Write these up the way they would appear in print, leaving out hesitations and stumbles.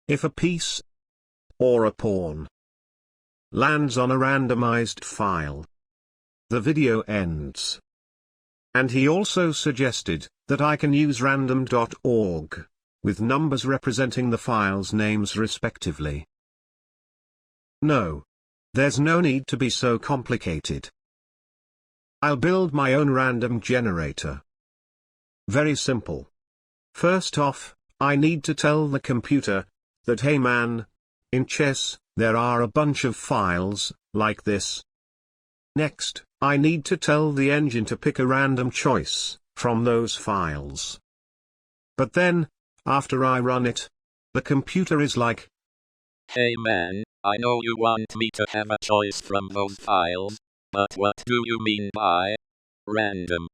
If a piece or a pawn lands on a randomized file, the video ends. And he also suggested that I can use random.org, with numbers representing the files' names respectively. No. There's no need to be so complicated. I'll build my own random generator. Very simple. First off, I need to tell the computer that hey man, in chess, there are a bunch of files, like this. Next, I need to tell the engine to pick a random choice from those files. But then, after I run it, the computer is like, hey man, I know you want me to have a choice from those files, but what do you mean by random?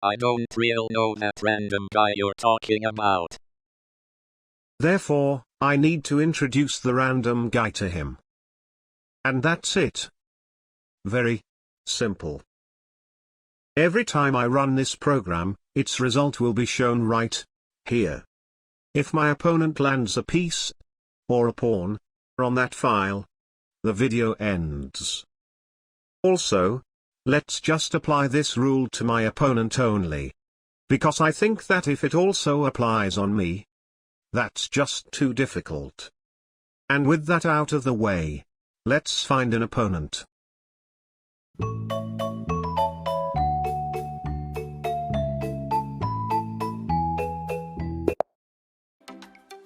I don't really know that random guy you're talking about. Therefore, I need to introduce the random guy to him. And that's it. Very simple. Every time I run this program, its result will be shown right here. If my opponent lands a piece or a pawn on that file, the video ends. Also, let's just apply this rule to my opponent only. Because I think that if it also applies on me, that's just too difficult. And with that out of the way, let's find an opponent.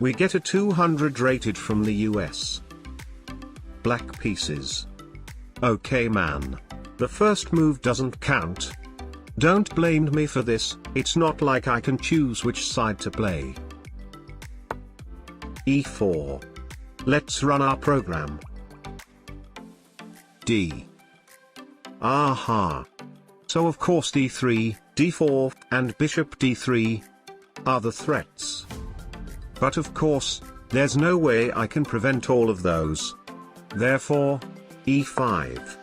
We get a 200 rated from the US. Black pieces. Okay man. The first move doesn't count. Don't blame me for this, it's not like I can choose which side to play. E4. Let's run our program. D. Aha. So of course D3, D4, and bishop D3 are the threats. But of course, there's no way I can prevent all of those. Therefore, E5.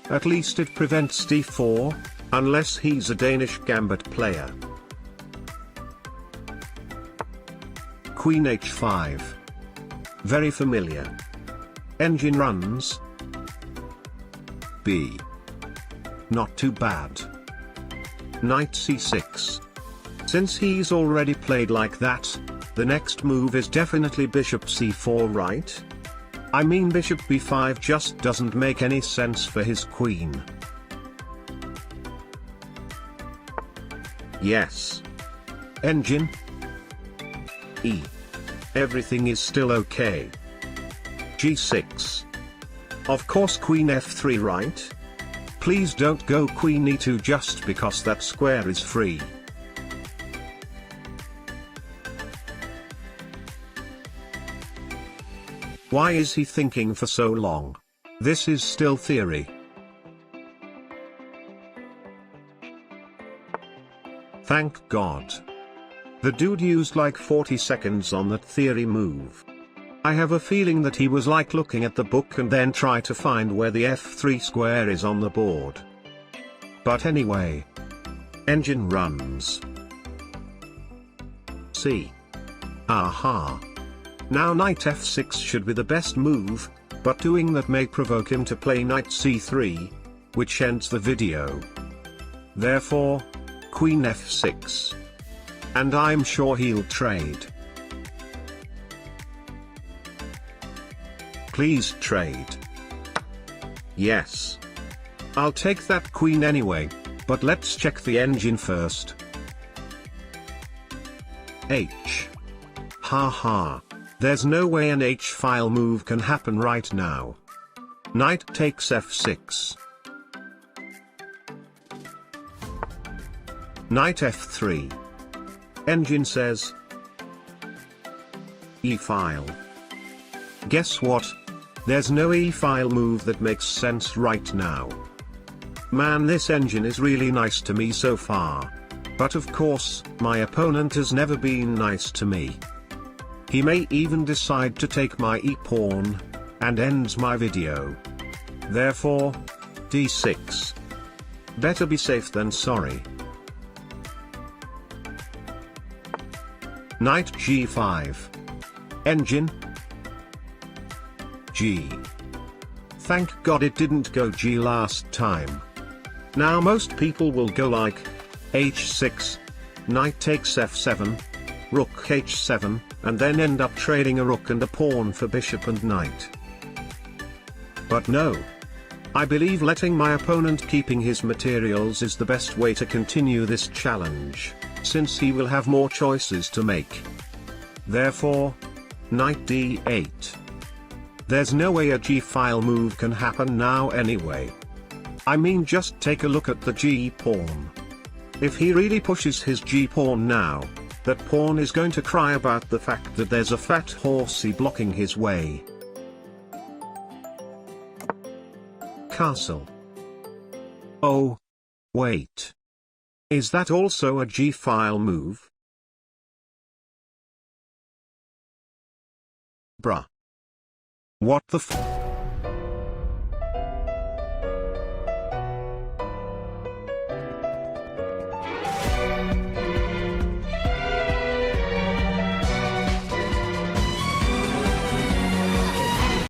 At least it prevents D4, unless he's a Danish gambit player. Queen H5. Very familiar. Engine runs. B. Not too bad. Knight C6. Since he's already played like that, the next move is definitely bishop C4, right? I mean bishop B5 just doesn't make any sense for his queen. Yes. Engine. E. Everything is still okay. G6. Of course queen F3, right? Please don't go queen E2 just because that square is free. Why is he thinking for so long? This is still theory. Thank God. The dude used like 40 seconds on that theory move. I have a feeling that he was like looking at the book and then try to find where the F3 square is on the board. But anyway. Engine runs. C. Aha. Now knight F6 should be the best move, but doing that may provoke him to play knight C3, which ends the video. Therefore, queen F6. And I'm sure he'll trade. Please trade. Yes. I'll take that queen anyway, but let's check the engine first. H. Haha. There's no way an H-file move can happen right now. Knight takes F6. Knight F3. Engine says E-file. Guess what? There's no E-file move that makes sense right now. Man, this engine is really nice to me so far. But of course, my opponent has never been nice to me. He may even decide to take my e-pawn, and ends my video. Therefore, D6. Better be safe than sorry. Knight G5. Engine. G. Thank God it didn't go G last time. Now most people will go like H6, knight takes F7, rook H7, and then end up trading a rook and a pawn for bishop and knight. But no. I believe letting my opponent keeping his materials is the best way to continue this challenge, since he will have more choices to make. Therefore, knight d8. There's no way a g-file move can happen now anyway. I mean, just take a look at the g-pawn. If he really pushes his g-pawn now, that pawn is going to cry about the fact that there's a fat horsey blocking his way. Castle. Oh. Wait. Is that also a g-file move? Bruh. What the f-